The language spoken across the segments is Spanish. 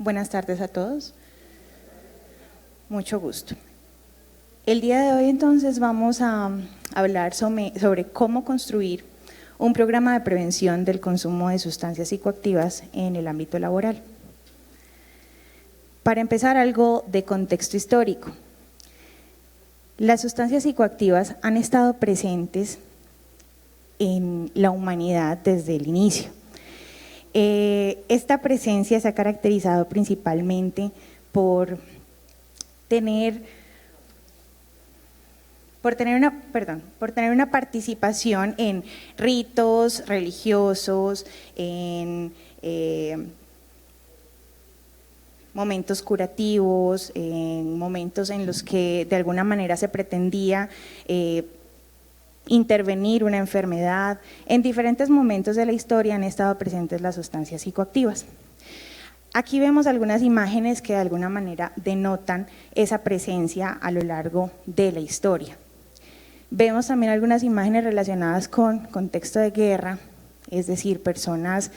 Buenas tardes a todos. Mucho gusto. El día de hoy entonces vamos a hablar sobre cómo construir un programa de prevención del consumo de sustancias psicoactivas en el ámbito laboral. Para empezar, algo de contexto histórico. Las sustancias psicoactivas han estado presentes en la humanidad desde el inicio. Esta presencia se ha caracterizado principalmente por tener una participación en ritos religiosos, en momentos curativos, en momentos en los que de alguna manera se pretendía intervenir una enfermedad. En diferentes momentos de la historia han estado presentes las sustancias psicoactivas. Aquí vemos algunas imágenes que de alguna manera denotan esa presencia a lo largo de la historia. Vemos también algunas imágenes relacionadas con contexto de guerra, es decir, personas,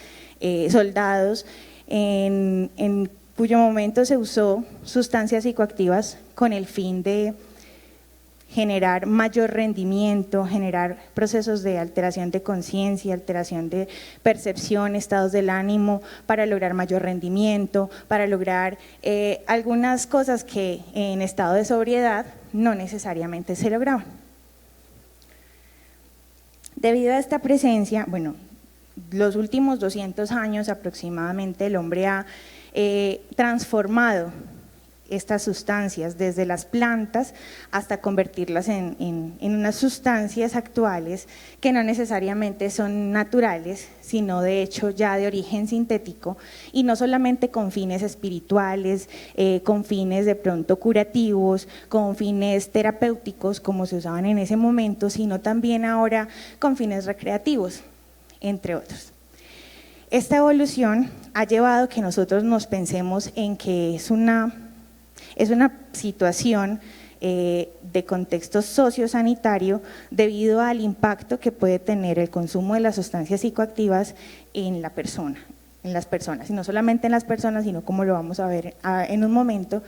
soldados, en cuyo momento se usó sustancias psicoactivas con el fin de generar mayor rendimiento, generar procesos de alteración de conciencia, alteración de percepción, estados del ánimo, para lograr mayor rendimiento, para lograr algunas cosas que en estado de sobriedad no necesariamente se lograban. Debido a esta presencia, bueno, los últimos 200 años aproximadamente el hombre ha transformado estas sustancias desde las plantas hasta convertirlas en unas sustancias actuales que no necesariamente son naturales, sino de hecho ya de origen sintético, y no solamente con fines espirituales, con fines de pronto curativos, con fines terapéuticos como se usaban en ese momento, sino también ahora con fines recreativos, entre otros. Esta evolución ha llevado a que nosotros nos pensemos en que es una situación de contexto sociosanitario debido al impacto que puede tener el consumo de las sustancias psicoactivas en la persona, en las personas, y no solamente en las personas, sino como lo vamos a ver en un momento,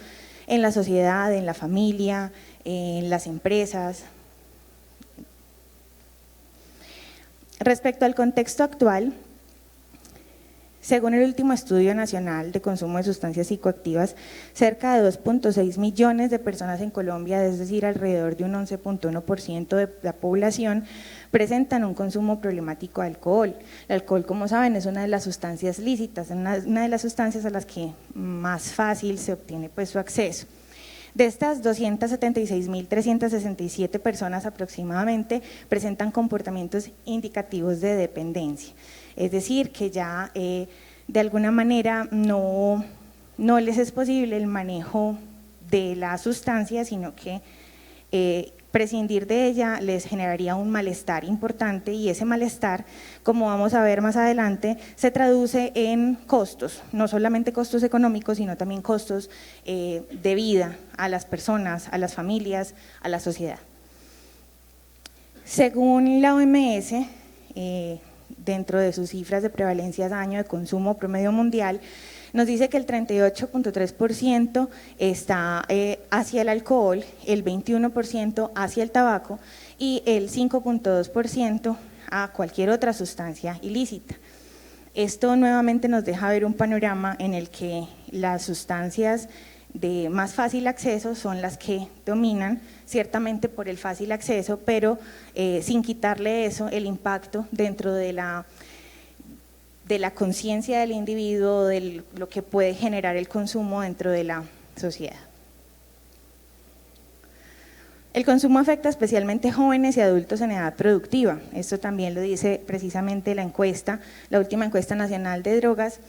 en la sociedad, en la familia, en las empresas. Respecto al contexto actual, según el último estudio nacional de consumo de sustancias psicoactivas, cerca de 2.6 millones de personas en Colombia, es decir, alrededor de un 11.1% de la población, presentan un consumo problemático de alcohol. El alcohol, como saben, es una de las sustancias lícitas, una de las sustancias a las que más fácil se obtiene pues, su acceso. De estas 276.367 personas aproximadamente presentan comportamientos indicativos de dependencia. Es decir, que ya de alguna manera no les es posible el manejo de la sustancia, sino que prescindir de ella les generaría un malestar importante, y ese malestar, como vamos a ver más adelante, se traduce en costos, no solamente costos económicos, sino también costos de vida a las personas, a las familias, a la sociedad. Según la OMS, dentro de sus cifras de prevalencia de año de consumo promedio mundial, nos dice que el 38.3% está hacia el alcohol, el 21% hacia el tabaco y el 5.2% a cualquier otra sustancia ilícita. Esto nuevamente nos deja ver un panorama en el que las sustancias de más fácil acceso son las que dominan, ciertamente por el fácil acceso, pero sin quitarle eso, el impacto dentro de la conciencia del individuo, de lo que puede generar el consumo dentro de la sociedad. El consumo afecta especialmente jóvenes y adultos en edad productiva. Esto también lo dice precisamente la encuesta, la última encuesta nacional de drogas,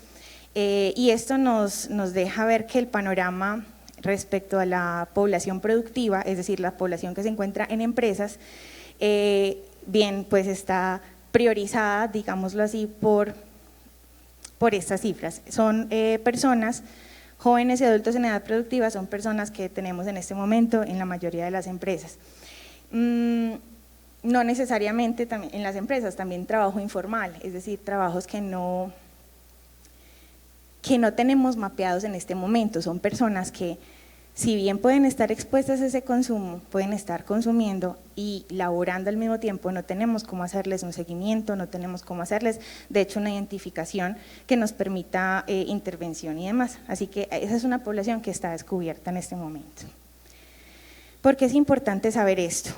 y esto nos deja ver que el panorama respecto a la población productiva, es decir, la población que se encuentra en empresas, bien, pues está priorizada, digámoslo así, por estas cifras. Son personas, jóvenes y adultos en edad productiva, son personas que tenemos en este momento en la mayoría de las empresas. No necesariamente también en las empresas, también trabajo informal, es decir, trabajos que no que no tenemos mapeados en este momento. Son personas que, si bien pueden estar expuestas a ese consumo, pueden estar consumiendo y laborando al mismo tiempo, no tenemos cómo hacerles un seguimiento, no tenemos cómo hacerles, de hecho, una identificación que nos permita intervención y demás. Así que esa es una población que está descubierta en este momento. ¿Por qué es importante saber esto?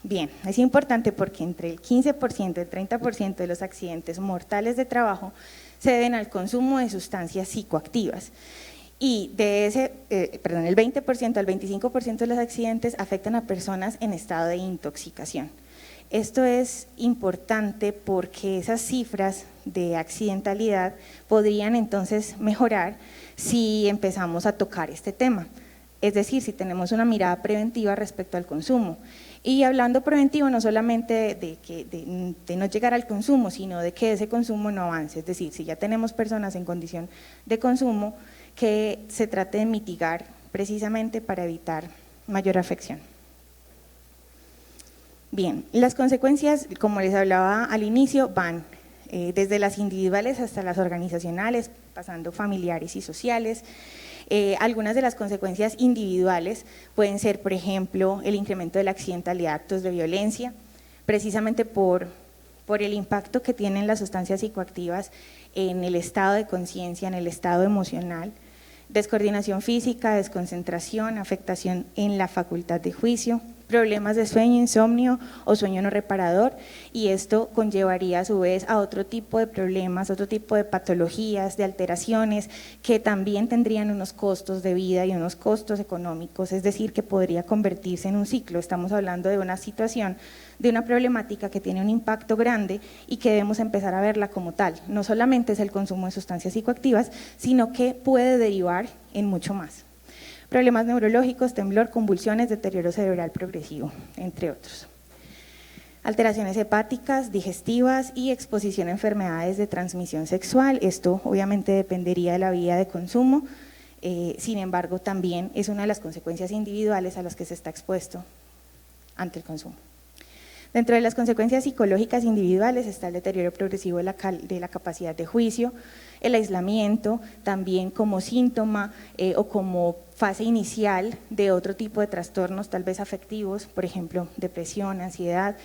Bien, es importante porque entre el 15% y el 30% de los accidentes mortales de trabajo se deben al consumo de sustancias psicoactivas. Y de ese, el 20% al 25% de los accidentes afectan a personas en estado de intoxicación. Esto es importante porque esas cifras de accidentalidad podrían entonces mejorar si empezamos a tocar este tema. Es decir, si tenemos una mirada preventiva respecto al consumo. Y hablando preventivo, no solamente de no llegar al consumo, sino de que ese consumo no avance. Es decir, si ya tenemos personas en condición de consumo, que se trate de mitigar precisamente para evitar mayor afección. Bien, las consecuencias, como les hablaba al inicio, van desde las individuales hasta las organizacionales, pasando familiares y sociales. Algunas de las consecuencias individuales pueden ser, por ejemplo, el incremento de la accidentalidad de actos de violencia, precisamente por el impacto que tienen las sustancias psicoactivas en el estado de conciencia, en el estado emocional, descoordinación física, desconcentración, afectación en la facultad de juicio, problemas de sueño, insomnio o sueño no reparador, y esto conllevaría a su vez a otro tipo de problemas, otro tipo de patologías, de alteraciones que también tendrían unos costos de vida y unos costos económicos, es decir, que podría convertirse en un ciclo. Estamos hablando de una situación, de una problemática que tiene un impacto grande y que debemos empezar a verla como tal. No solamente es el consumo de sustancias psicoactivas, sino que puede derivar en mucho más. Problemas neurológicos, temblor, convulsiones, deterioro cerebral progresivo, entre otros. Alteraciones hepáticas, digestivas y exposición a enfermedades de transmisión sexual. Esto obviamente dependería de la vía de consumo, sin embargo también es una de las consecuencias individuales a las que se está expuesto ante el consumo. Dentro de las consecuencias psicológicas individuales está el deterioro progresivo de la capacidad de juicio, el aislamiento, también como síntoma o como fase inicial de otro tipo de trastornos tal vez afectivos, por ejemplo, depresión, ansiedad,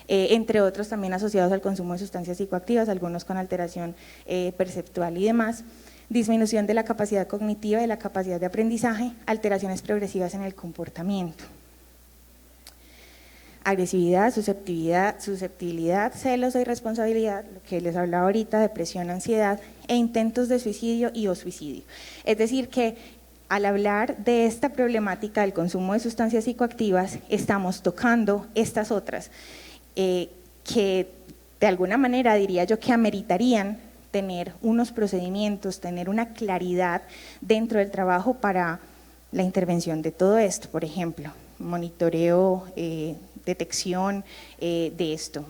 entre otros también asociados al consumo de sustancias psicoactivas, algunos con alteración perceptual y demás, disminución de la capacidad cognitiva y de la capacidad de aprendizaje, alteraciones progresivas en el comportamiento. Agresividad, susceptibilidad, celos e irresponsabilidad, lo que les hablaba ahorita, depresión, ansiedad e intentos de suicidio y o suicidio. Es decir que al hablar de esta problemática del consumo de sustancias psicoactivas, estamos tocando estas otras que de alguna manera diría yo que ameritarían tener unos procedimientos, tener una claridad dentro del trabajo para la intervención de todo esto, por ejemplo, monitoreo, detección de esto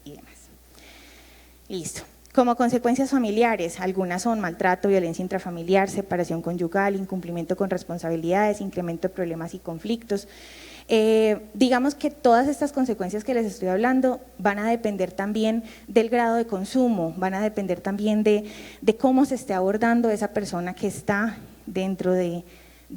y demás. Listo. Como consecuencias familiares, algunas son maltrato, violencia intrafamiliar, separación conyugal, incumplimiento con responsabilidades, incremento de problemas y conflictos. Digamos que todas estas consecuencias que les estoy hablando van a depender también del grado de consumo, van a depender también de cómo se esté abordando esa persona que está dentro de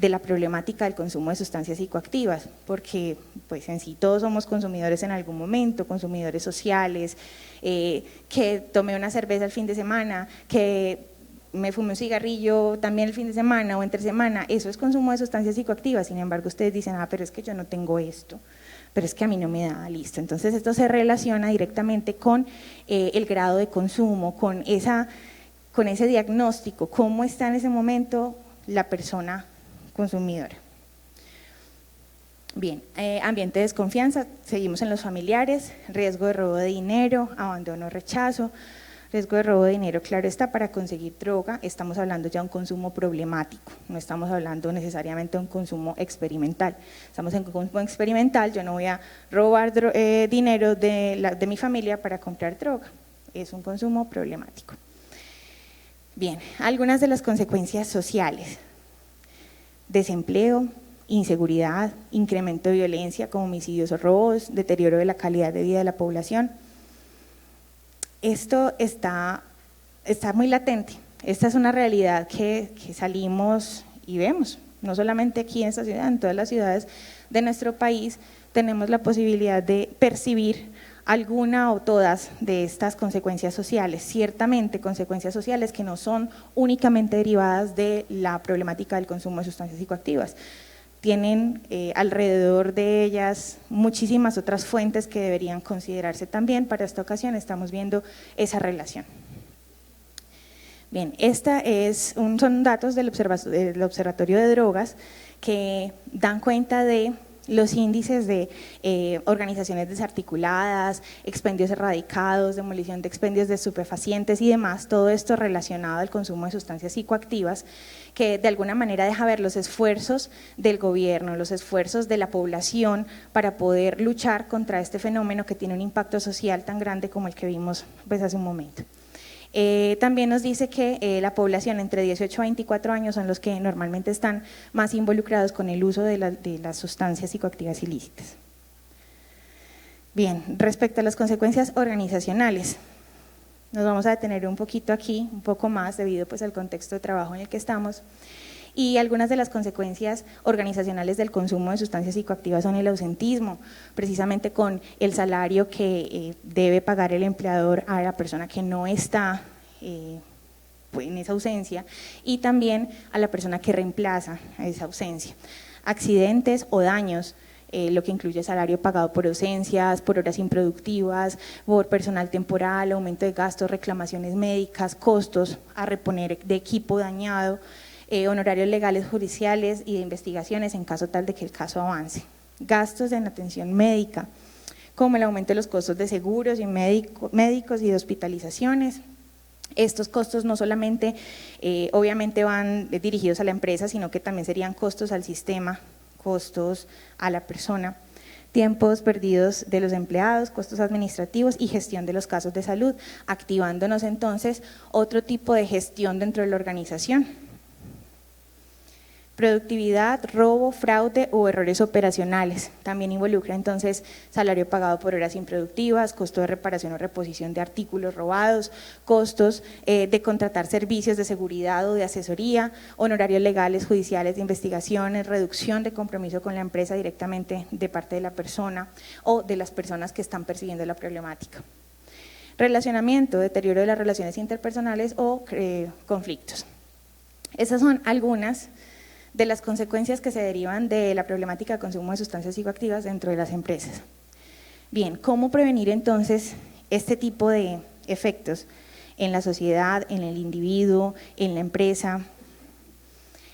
la problemática del consumo de sustancias psicoactivas, porque pues en sí todos somos consumidores en algún momento, consumidores sociales, que tomé una cerveza el fin de semana, que me fumé un cigarrillo también el fin de semana o entre semana, eso es consumo de sustancias psicoactivas. Sin embargo ustedes dicen, pero es que yo no tengo esto, pero es que a mí no me da, listo. Entonces esto se relaciona directamente con el grado de consumo, con ese diagnóstico, cómo está en ese momento la persona consumidora. Bien, ambiente de desconfianza, seguimos en los familiares, riesgo de robo de dinero, abandono, rechazo, riesgo de robo de dinero, claro está, para conseguir droga, estamos hablando ya de un consumo problemático, no estamos hablando necesariamente de un consumo experimental, estamos en un consumo experimental, yo no voy a robar dinero de mi familia para comprar droga, es un consumo problemático. Bien, algunas de las consecuencias sociales: desempleo, inseguridad, incremento de violencia como homicidios o robos, deterioro de la calidad de vida de la población. Esto está muy latente Esta es una realidad que salimos y vemos, no solamente aquí en esta ciudad, en todas las ciudades de nuestro país tenemos la posibilidad de percibir alguna o todas de estas consecuencias sociales, ciertamente consecuencias sociales que no son únicamente derivadas de la problemática del consumo de sustancias psicoactivas. Tienen alrededor de ellas muchísimas otras fuentes que deberían considerarse también. Para esta ocasión estamos viendo esa relación. Bien, son datos del Observatorio de Drogas que dan cuenta de los índices de organizaciones desarticuladas, expendios erradicados, demolición de expendios de estupefacientes y demás, todo esto relacionado al consumo de sustancias psicoactivas, que de alguna manera deja ver los esfuerzos del gobierno, los esfuerzos de la población para poder luchar contra este fenómeno que tiene un impacto social tan grande como el que vimos pues, hace un momento. También nos dice que la población entre 18 a 24 años son los que normalmente están más involucrados con el uso de las sustancias psicoactivas ilícitas. Bien, respecto a las consecuencias organizacionales, nos vamos a detener un poquito aquí, un poco más debido pues al contexto de trabajo en el que estamos. Y algunas de las consecuencias organizacionales del consumo de sustancias psicoactivas son el ausentismo, precisamente con el salario que debe pagar el empleador a la persona que no está en esa ausencia y también a la persona que reemplaza a esa ausencia. Accidentes o daños, lo que incluye salario pagado por ausencias, por horas improductivas, por personal temporal, aumento de gastos, reclamaciones médicas, costos a reponer de equipo dañado, honorarios legales judiciales y de investigaciones en caso tal de que el caso avance, gastos en atención médica, como el aumento de los costos de seguros y médicos y de hospitalizaciones. Estos costos no solamente obviamente van dirigidos a la empresa, sino que también serían costos al sistema, costos a la persona, tiempos perdidos de los empleados, costos administrativos y gestión de los casos de salud, activándonos entonces otro tipo de gestión dentro de la organización. Productividad, robo, fraude o errores operacionales. También involucra entonces salario pagado por horas improductivas, costo de reparación o reposición de artículos robados, costos de contratar servicios de seguridad o de asesoría, honorarios legales, judiciales, de investigaciones, reducción de compromiso con la empresa directamente de parte de la persona o de las personas que están percibiendo la problemática. Relacionamiento, deterioro de las relaciones interpersonales o conflictos. Esas son algunas de las consecuencias que se derivan de la problemática de consumo de sustancias psicoactivas dentro de las empresas. Bien, ¿cómo prevenir entonces este tipo de efectos en la sociedad, en el individuo, en la empresa?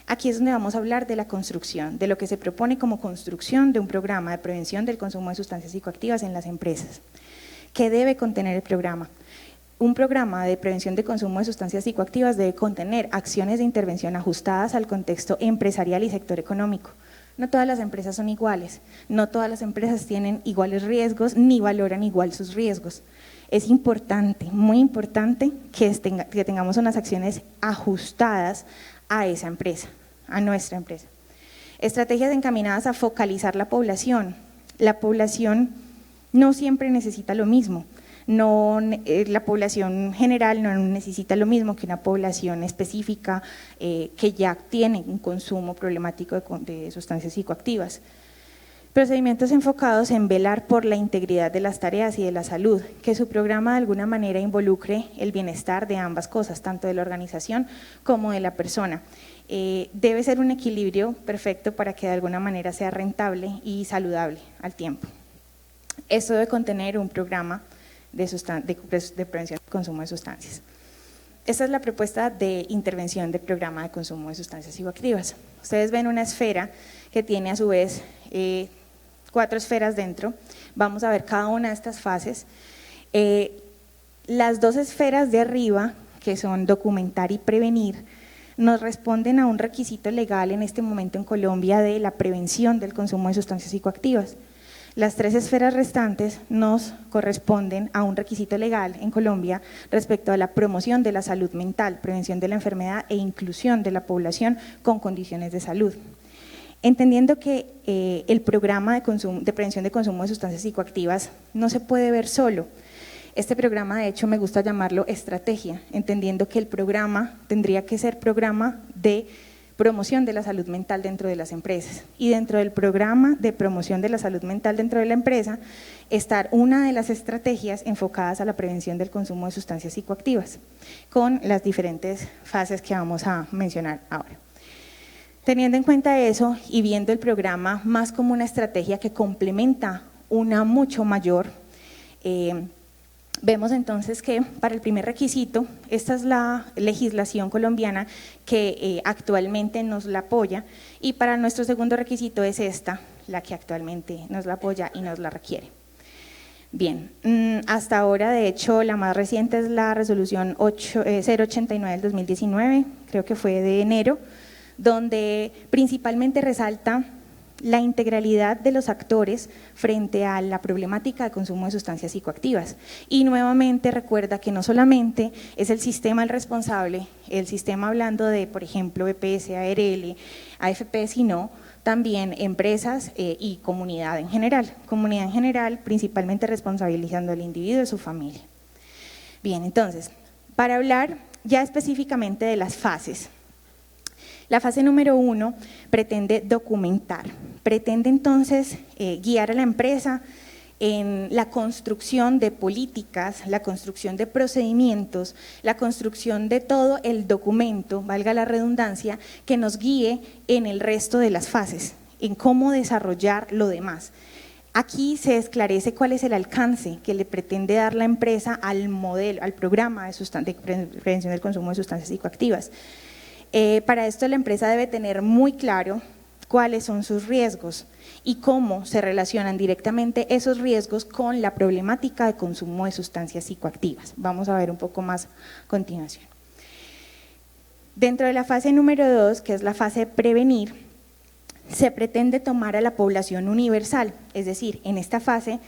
Aquí es donde vamos a hablar de la construcción, de lo que se propone como construcción de un programa de prevención del consumo de sustancias psicoactivas en las empresas. ¿Qué debe contener el programa? Un programa de prevención de consumo de sustancias psicoactivas debe contener acciones de intervención ajustadas al contexto empresarial y sector económico. No todas las empresas son iguales, no todas las empresas tienen iguales riesgos ni valoran igual sus riesgos. Es importante, muy importante que tengamos unas acciones ajustadas a esa empresa, a nuestra empresa. Estrategias encaminadas a focalizar la población. La población no siempre necesita lo mismo. No, la población general no necesita lo mismo que una población específica que ya tiene un consumo problemático de sustancias psicoactivas. Procedimientos enfocados en velar por la integridad de las tareas y de la salud, que su programa de alguna manera involucre el bienestar de ambas cosas, tanto de la organización como de la persona. Debe ser un equilibrio perfecto para que de alguna manera sea rentable y saludable al tiempo. Esto debe contener un programa de prevención del consumo de sustancias. Esta es la propuesta de intervención del programa de consumo de sustancias psicoactivas. Ustedes ven una esfera que tiene a su vez 4 esferas dentro. Vamos a ver cada una de estas fases. Las 2 esferas de arriba, que son documentar y prevenir, nos responden a un requisito legal en este momento en Colombia de la prevención del consumo de sustancias psicoactivas. Las 3 esferas restantes nos corresponden a un requisito legal en Colombia respecto a la promoción de la salud mental, prevención de la enfermedad e inclusión de la población con condiciones de salud. Entendiendo que el programa de prevención de consumo de sustancias psicoactivas no se puede ver solo, Este programa, de hecho, me gusta llamarlo estrategia, entendiendo que el programa tendría que ser programa de promoción de la salud mental dentro de las empresas. Y dentro del programa de promoción de la salud mental dentro de la empresa, estar una de las estrategias enfocadas a la prevención del consumo de sustancias psicoactivas, con las diferentes fases que vamos a mencionar ahora. Teniendo en cuenta eso y viendo el programa más como una estrategia que complementa una mucho mayor, vemos entonces que para el primer requisito, esta es la legislación colombiana que actualmente nos la apoya, y para nuestro segundo requisito es esta, la que actualmente nos la apoya y nos la requiere. Bien, hasta ahora, de hecho, la más reciente es la resolución 089 del 2019, creo que fue de enero, donde principalmente resalta la integralidad de los actores frente a la problemática de consumo de sustancias psicoactivas. Y nuevamente recuerda que no solamente es el sistema el responsable, el sistema hablando de, por ejemplo, EPS, ARL, AFP, sino también empresas y comunidad en general. Comunidad en general, principalmente responsabilizando al individuo y su familia. Bien, entonces, para hablar ya específicamente de las fases. La fase número 1 pretende documentar, pretende entonces guiar a la empresa en la construcción de políticas, la construcción de procedimientos, la construcción de todo el documento, valga la redundancia, que nos guíe en el resto de las fases, en cómo desarrollar lo demás. Aquí se esclarece cuál es el alcance que le pretende dar la empresa al modelo, al programa de prevención del consumo de sustancias psicoactivas. Para esto la empresa debe tener muy claro cuáles son sus riesgos y cómo se relacionan directamente esos riesgos con la problemática de consumo de sustancias psicoactivas. Vamos a ver un poco más a continuación. Dentro de la fase número 2, que es la fase de prevenir, se pretende tomar a la población universal, es decir, en esta fase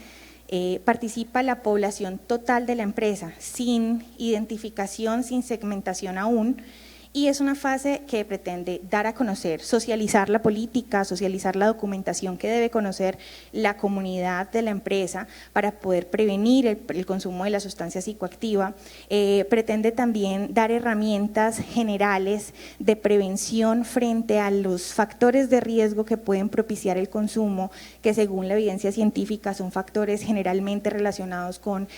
participa la población total de la empresa, sin identificación, sin segmentación aún, y es una fase que pretende dar a conocer, socializar la política, socializar la documentación que debe conocer la comunidad de la empresa para poder prevenir el consumo de la sustancia psicoactiva. Pretende también dar herramientas generales de prevención frente a los factores de riesgo que pueden propiciar el consumo, que según la evidencia científica son factores generalmente relacionados con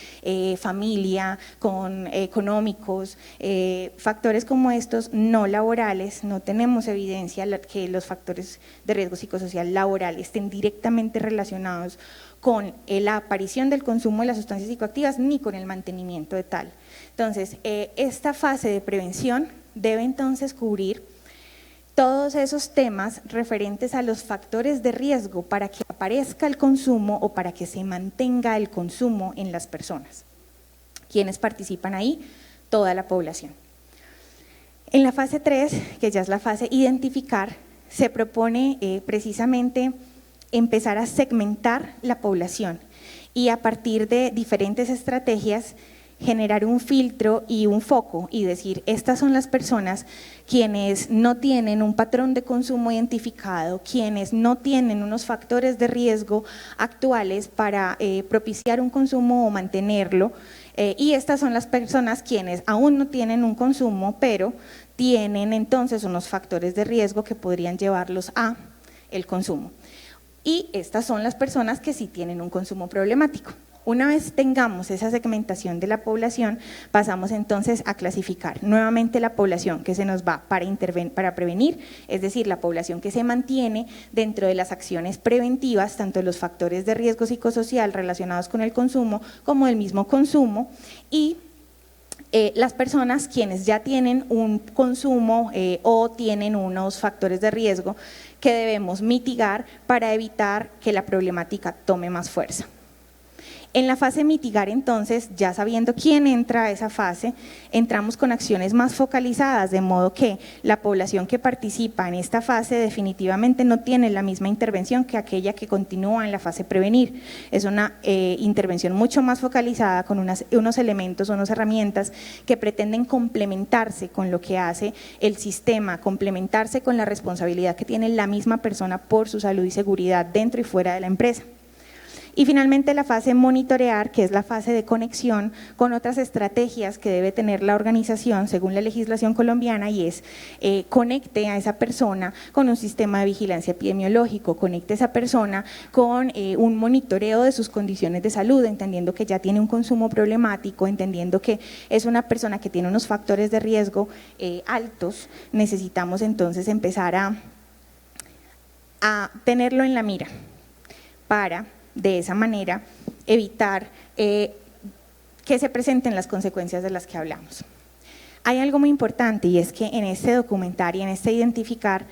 familia, con económicos, factores como estos no laborales. No tenemos evidencia que los factores de riesgo psicosocial laboral estén directamente relacionados con la aparición del consumo de las sustancias psicoactivas ni con el mantenimiento de tal. Entonces, esta fase de prevención debe entonces cubrir todos esos temas referentes a los factores de riesgo para que aparezca el consumo o para que se mantenga el consumo en las personas. ¿Quiénes participan ahí? Toda la población. En la fase 3, que ya es la fase identificar, se propone precisamente empezar a segmentar la población y a partir de diferentes estrategias generar un filtro y un foco y decir, estas son las personas quienes no tienen un patrón de consumo identificado, quienes no tienen unos factores de riesgo actuales para propiciar un consumo o mantenerlo, y estas son las personas quienes aún no tienen un consumo, pero tienen entonces unos factores de riesgo que podrían llevarlos a el consumo. Y estas son las personas que sí tienen un consumo problemático. Una vez tengamos esa segmentación de la población, pasamos entonces a clasificar nuevamente la población que se nos va para prevenir, es decir, la población que se mantiene dentro de las acciones preventivas, tanto de los factores de riesgo psicosocial relacionados con el consumo como del mismo consumo, y las personas quienes ya tienen un consumo o tienen unos factores de riesgo que debemos mitigar para evitar que la problemática tome más fuerza. En la fase mitigar, entonces, ya sabiendo quién entra a esa fase, entramos con acciones más focalizadas, de modo que la población que participa en esta fase definitivamente no tiene la misma intervención que aquella que continúa en la fase prevenir. Es una intervención mucho más focalizada con unos elementos, unas herramientas que pretenden complementarse con lo que hace el sistema, complementarse con la responsabilidad que tiene la misma persona por su salud y seguridad dentro y fuera de la empresa. Y finalmente la fase monitorear, que es la fase de conexión con otras estrategias que debe tener la organización según la legislación colombiana, y es conecte a esa persona con un sistema de vigilancia epidemiológico, conecte a esa persona con un monitoreo de sus condiciones de salud, entendiendo que ya tiene un consumo problemático, entendiendo que es una persona que tiene unos factores de riesgo altos. Necesitamos entonces empezar a tenerlo en la mira para de esa manera evitar que se presenten las consecuencias de las que hablamos. Hay algo muy importante, y es que en este documentar y en este identificar,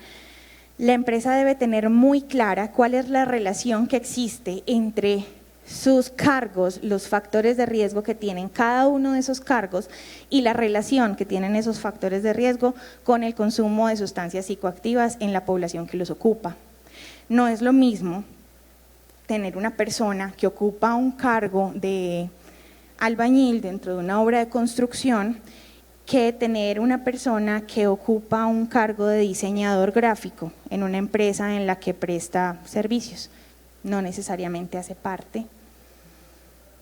la empresa debe tener muy clara cuál es la relación que existe entre sus cargos, los factores de riesgo que tienen cada uno de esos cargos y la relación que tienen esos factores de riesgo con el consumo de sustancias psicoactivas en la población que los ocupa. No es lo mismo tener una persona que ocupa un cargo de albañil dentro de una obra de construcción que tener una persona que ocupa un cargo de diseñador gráfico en una empresa en la que presta servicios. No necesariamente hace parte.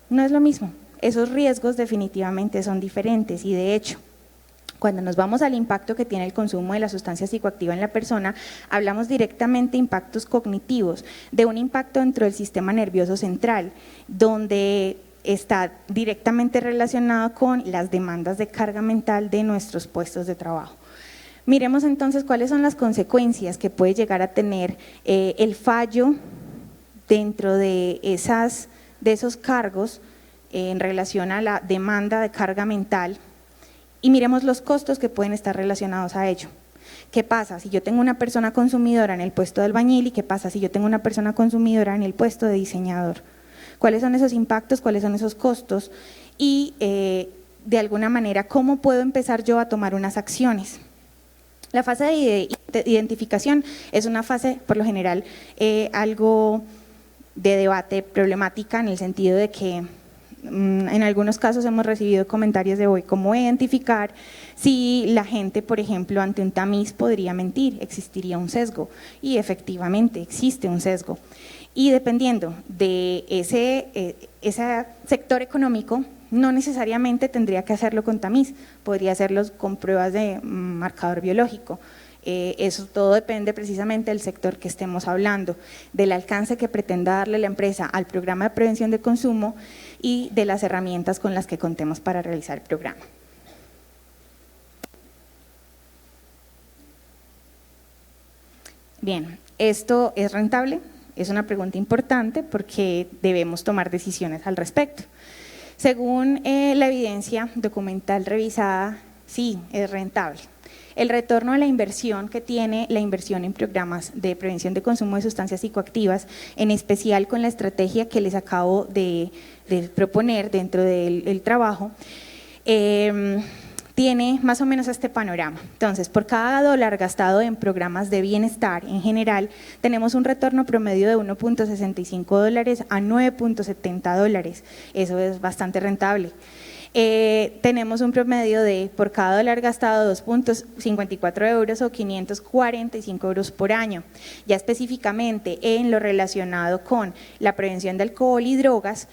No es lo mismo. Esos riesgos definitivamente son diferentes, y de hecho, cuando nos vamos al impacto que tiene el consumo de la sustancia psicoactiva en la persona, hablamos directamente de impactos cognitivos, de un impacto dentro del sistema nervioso central, donde está directamente relacionado con las demandas de carga mental de nuestros puestos de trabajo. Miremos entonces cuáles son las consecuencias que puede llegar a tener el fallo dentro de esos cargos en relación a la demanda de carga mental, y miremos los costos que pueden estar relacionados a ello. ¿Qué pasa si yo tengo una persona consumidora en el puesto de albañil y qué pasa si yo tengo una persona consumidora en el puesto de diseñador? ¿Cuáles son esos impactos? ¿Cuáles son esos costos? Y de alguna manera, ¿cómo puedo empezar yo a tomar unas acciones? La fase de identificación es una fase, por lo general, algo de debate, problemática, en el sentido de que en algunos casos hemos recibido comentarios de hoy, ¿cómo identificar si la gente, por ejemplo, ante un tamiz podría mentir? Existiría un sesgo, y efectivamente existe un sesgo. Y dependiendo de ese sector económico, no necesariamente tendría que hacerlo con tamiz, podría hacerlo con pruebas de marcador biológico. Eso todo depende precisamente del sector que estemos hablando, del alcance que pretenda darle la empresa al programa de prevención de consumo y de las herramientas con las que contemos para realizar el programa. Bien, ¿esto es rentable? Es una pregunta importante porque debemos tomar decisiones al respecto. Según la evidencia documental revisada, sí, es rentable. El retorno a la inversión que tiene la inversión en programas de prevención de consumo de sustancias psicoactivas, en especial con la estrategia que les acabo de proponer dentro del trabajo, tiene más o menos este panorama. Entonces, por cada dólar gastado en programas de bienestar en general, tenemos un retorno promedio de 1.65 dólares a 9.70 dólares. Eso es bastante rentable. Tenemos un promedio de, por cada dólar gastado, 2.54 euros o 545 euros por año. Ya específicamente en lo relacionado con la prevención de alcohol y drogas,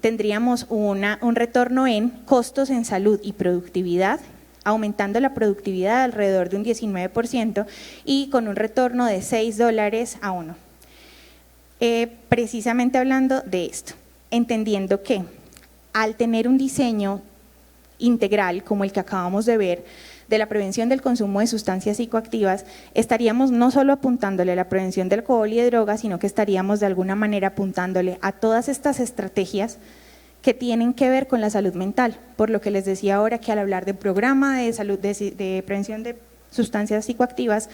tendríamos un retorno en costos en salud y productividad, aumentando la productividad alrededor de un 19% y con un retorno de 6 dólares a 1. Precisamente hablando de esto, entendiendo que al tener un diseño integral como el que acabamos de ver de la prevención del consumo de sustancias psicoactivas, estaríamos no solo apuntándole a la prevención del alcohol y de drogas, sino que estaríamos de alguna manera apuntándole a todas estas estrategias que tienen que ver con la salud mental, por lo que les decía ahora que al hablar de programa de salud de prevención de sustancias psicoactivas,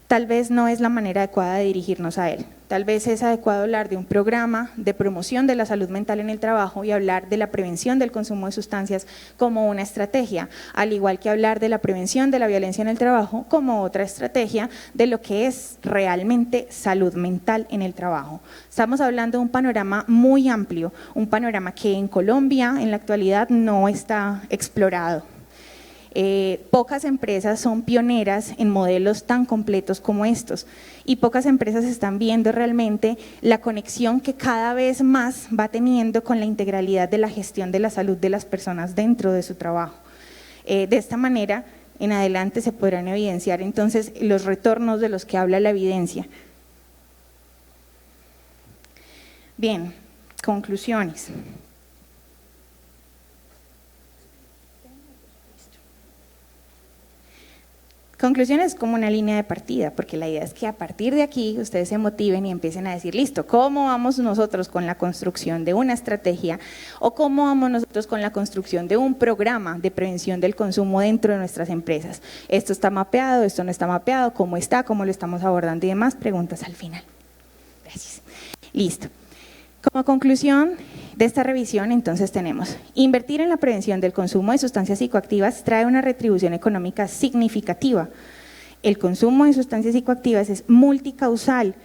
tal vez no es la manera adecuada de dirigirnos a él. Tal vez es adecuado hablar de un programa de promoción de la salud mental en el trabajo y hablar de la prevención del consumo de sustancias como una estrategia, al igual que hablar de la prevención de la violencia en el trabajo como otra estrategia de lo que es realmente salud mental en el trabajo. Estamos hablando de un panorama muy amplio, un panorama que en Colombia en la actualidad no está explorado. Pocas empresas son pioneras en modelos tan completos como estos y pocas empresas están viendo realmente la conexión que cada vez más va teniendo con la integralidad de la gestión de la salud de las personas dentro de su trabajo. De esta manera, en adelante se podrán evidenciar entonces los retornos de los que habla la evidencia. Bien, conclusiones. Conclusiones como una línea de partida, porque la idea es que a partir de aquí ustedes se motiven y empiecen a decir, listo, ¿cómo vamos nosotros con la construcción de una estrategia o cómo vamos nosotros con la construcción de un programa de prevención del consumo dentro de nuestras empresas? ¿Esto está mapeado? ¿Esto no está mapeado? ¿Cómo está? ¿Cómo lo estamos abordando? Y demás preguntas al final. Gracias. Listo. Como conclusión de esta revisión, entonces tenemos, invertir en la prevención del consumo de sustancias psicoactivas trae una retribución económica significativa. El consumo de sustancias psicoactivas es multicausal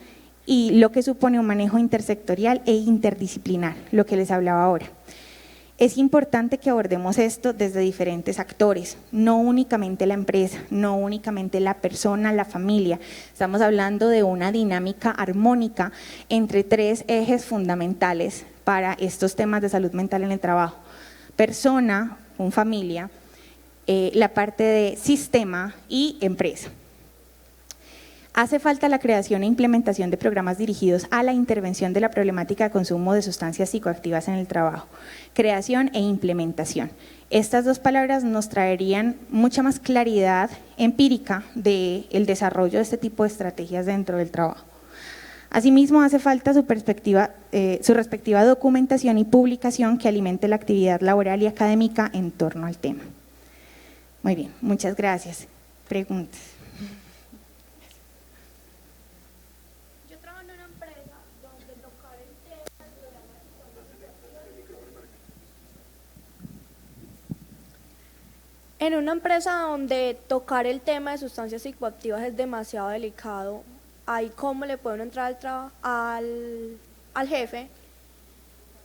y lo que supone un manejo intersectorial e interdisciplinar, lo que les hablaba ahora. Es importante que abordemos esto desde diferentes actores, no únicamente la empresa, no únicamente la persona, la familia. Estamos hablando de una dinámica armónica entre tres ejes fundamentales para estos temas de salud mental en el trabajo. Persona, familia, la parte de sistema y empresa. Hace falta la creación e implementación de programas dirigidos a la intervención de la problemática de consumo de sustancias psicoactivas en el trabajo. Creación e implementación. Estas dos palabras nos traerían mucha más claridad empírica del desarrollo de este tipo de estrategias dentro del trabajo. Asimismo, hace falta su respectiva documentación y publicación que alimente la actividad laboral y académica en torno al tema. Muy bien, muchas gracias. Preguntas. En una empresa donde tocar el tema de sustancias psicoactivas es demasiado delicado, ¿ahí cómo le pueden entrar al jefe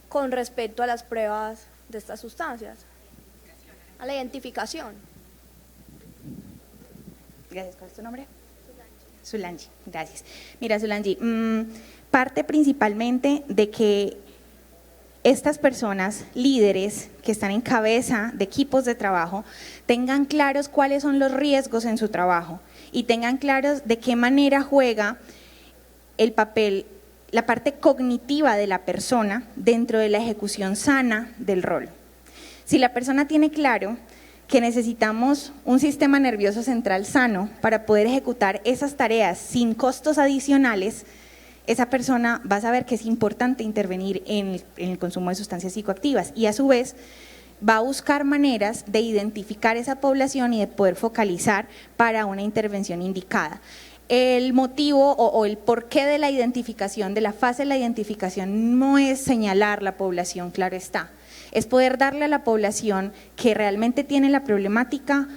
con respecto a las pruebas de estas sustancias? A la identificación. Gracias. ¿Cuál es tu nombre? Sulangi, gracias. Mira, Sulangi, parte principalmente de que estas personas, líderes que están en cabeza de equipos de trabajo, tengan claros cuáles son los riesgos en su trabajo y tengan claros de qué manera juega el papel, la parte cognitiva de la persona dentro de la ejecución sana del rol. Si la persona tiene claro que necesitamos un sistema nervioso central sano para poder ejecutar esas tareas sin costos adicionales, esa persona va a saber que es importante intervenir en el consumo de sustancias psicoactivas y a su vez va a buscar maneras de identificar esa población y de poder focalizar para una intervención indicada. El motivo o el porqué de la identificación, de la fase de la identificación, no es señalar la población, claro está, es poder darle a la población que realmente tiene la problemática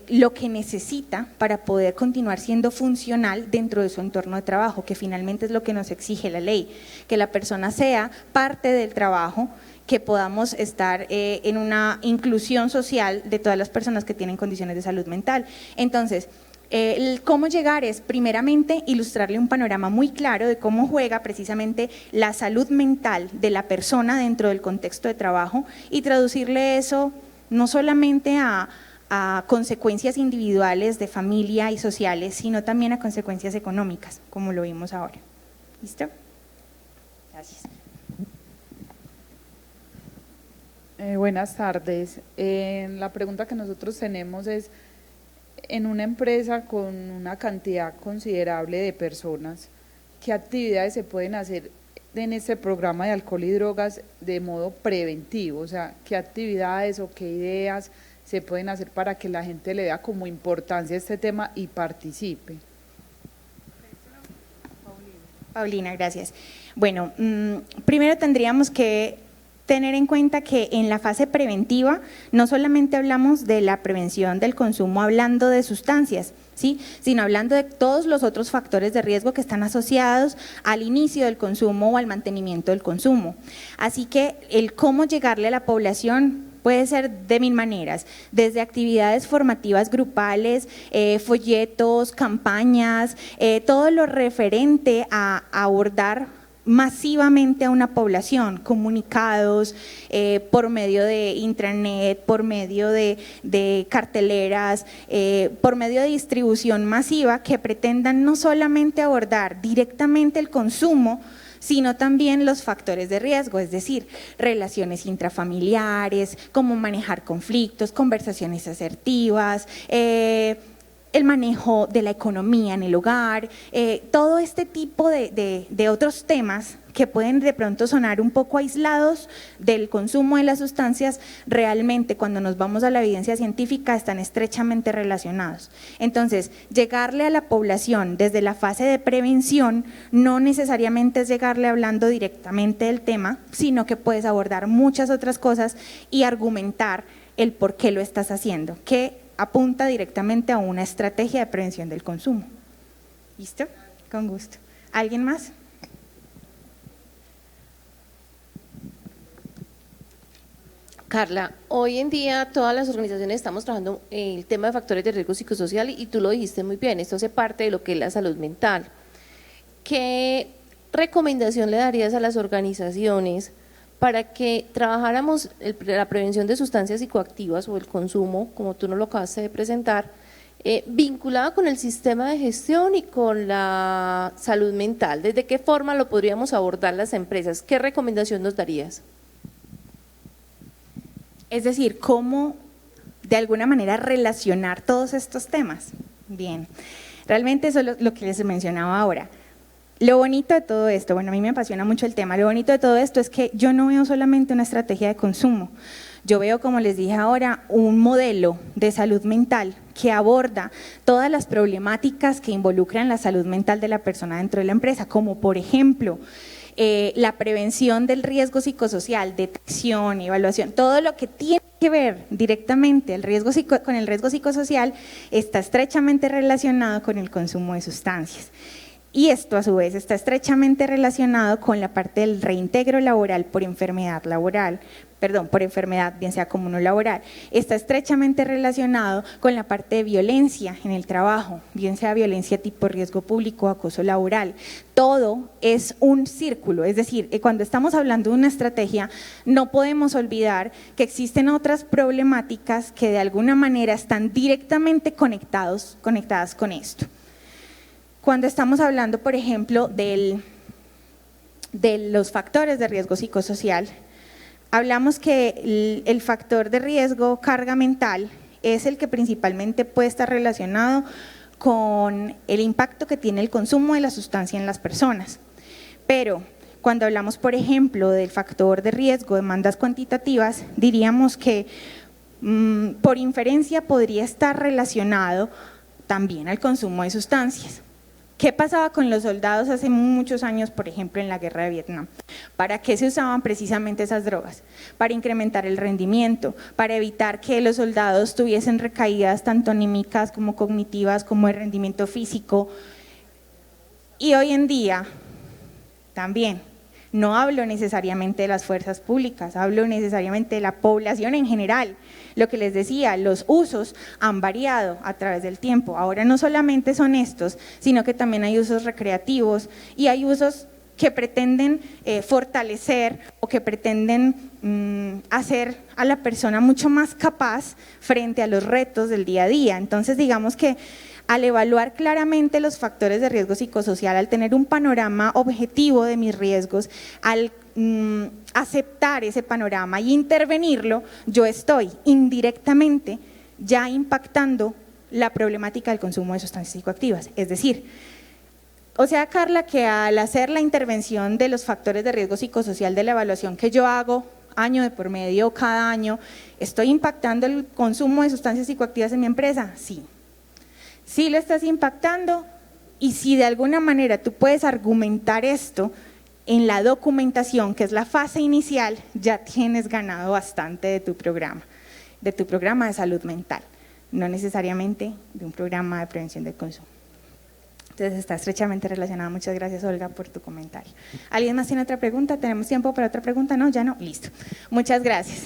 lo que necesita para poder continuar siendo funcional dentro de su entorno de trabajo, que finalmente es lo que nos exige la ley, que la persona sea parte del trabajo, que podamos estar en una inclusión social de todas las personas que tienen condiciones de salud mental. Entonces, cómo llegar es primeramente ilustrarle un panorama muy claro de cómo juega precisamente la salud mental de la persona dentro del contexto de trabajo y traducirle eso no solamente a consecuencias individuales de familia y sociales, sino también a consecuencias económicas, como lo vimos ahora. ¿Listo? Gracias. Buenas tardes. La pregunta que nosotros tenemos es, en una empresa con una cantidad considerable de personas, ¿qué actividades se pueden hacer en este programa de alcohol y drogas de modo preventivo? O sea, ¿qué actividades o qué ideas se pueden hacer para que la gente le vea como importancia este tema y participe? Paulina, gracias. Bueno, primero tendríamos que tener en cuenta que en la fase preventiva no solamente hablamos de la prevención del consumo hablando de sustancias, ¿sí?, sino hablando de todos los otros factores de riesgo que están asociados al inicio del consumo o al mantenimiento del consumo. Así que el cómo llegarle a la población Puede ser de mil maneras, desde actividades formativas grupales, folletos, campañas, todo lo referente a abordar masivamente a una población, comunicados por medio de intranet, por medio de carteleras, por medio de distribución masiva que pretendan no solamente abordar directamente el consumo, sino también los factores de riesgo, es decir, relaciones intrafamiliares, cómo manejar conflictos, conversaciones asertivas, el manejo de la economía en el hogar, todo este tipo de otros temas que pueden de pronto sonar un poco aislados del consumo de las sustancias, realmente cuando nos vamos a la evidencia científica están estrechamente relacionados. Entonces, llegarle a la población desde la fase de prevención no necesariamente es llegarle hablando directamente del tema, sino que puedes abordar muchas otras cosas y argumentar el por qué lo estás haciendo, que apunta directamente a una estrategia de prevención del consumo. ¿Listo? Con gusto. ¿Alguien más? Carla, hoy en día todas las organizaciones estamos trabajando el tema de factores de riesgo psicosocial y tú lo dijiste muy bien, esto hace parte de lo que es la salud mental. ¿Qué recomendación le darías a las organizaciones para que trabajáramos la prevención de sustancias psicoactivas o el consumo, como tú nos lo acabaste de presentar, vinculada con el sistema de gestión y con la salud mental? ¿Desde qué forma lo podríamos abordar las empresas? ¿Qué recomendación nos darías? Es decir, cómo de alguna manera relacionar todos estos temas. Bien, realmente eso es lo que les mencionaba ahora. Lo bonito de todo esto, bueno, a mí me apasiona mucho el tema, lo bonito de todo esto es que yo no veo solamente una estrategia de consumo, yo veo, como les dije ahora, un modelo de salud mental que aborda todas las problemáticas que involucran la salud mental de la persona dentro de la empresa, como por ejemplo, la prevención del riesgo psicosocial, detección, evaluación, todo lo que tiene que ver directamente con el riesgo psicosocial está estrechamente relacionado con el consumo de sustancias. Y esto a su vez está estrechamente relacionado con la parte del reintegro laboral por enfermedad laboral, por enfermedad, bien sea común o laboral, está estrechamente relacionado con la parte de violencia en el trabajo, bien sea violencia tipo riesgo público o acoso laboral. Todo es un círculo, es decir, cuando estamos hablando de una estrategia, no podemos olvidar que existen otras problemáticas que de alguna manera están directamente conectadas con esto. Cuando estamos hablando, por ejemplo, de los factores de riesgo psicosocial, hablamos que el factor de riesgo carga mental es el que principalmente puede estar relacionado con el impacto que tiene el consumo de la sustancia en las personas. Pero cuando hablamos, por ejemplo, del factor de riesgo, demandas cuantitativas, diríamos que por inferencia podría estar relacionado también al consumo de sustancias. ¿Qué pasaba con los soldados hace muchos años, por ejemplo, en la guerra de Vietnam? ¿Para qué se usaban precisamente esas drogas? Para incrementar el rendimiento, para evitar que los soldados tuviesen recaídas tanto anímicas como cognitivas, como de rendimiento físico. Y hoy en día, también, no hablo necesariamente de las fuerzas públicas, hablo necesariamente de la población en general. Lo que les decía, los usos han variado a través del tiempo. Ahora no solamente son estos, sino que también hay usos recreativos y hay usos que pretenden fortalecer o que pretenden hacer a la persona mucho más capaz frente a los retos del día a día. Entonces, digamos que al evaluar claramente los factores de riesgo psicosocial, al tener un panorama objetivo de mis riesgos, al aceptar ese panorama y intervenirlo, yo estoy indirectamente ya impactando la problemática del consumo de sustancias psicoactivas. Es decir, o sea, Carla, que al hacer la intervención de los factores de riesgo psicosocial de la evaluación que yo hago año de por medio, cada año, ¿estoy impactando el consumo de sustancias psicoactivas en mi empresa? Sí. Sí lo estás impactando, y si de alguna manera tú puedes argumentar esto en la documentación, que es la fase inicial, ya tienes ganado bastante de tu programa de salud mental, no necesariamente de un programa de prevención del consumo. Entonces está estrechamente relacionada. Muchas gracias, Olga, por tu comentario. ¿Alguien más tiene otra pregunta? ¿Tenemos tiempo para otra pregunta? No, ya no, listo. Muchas gracias.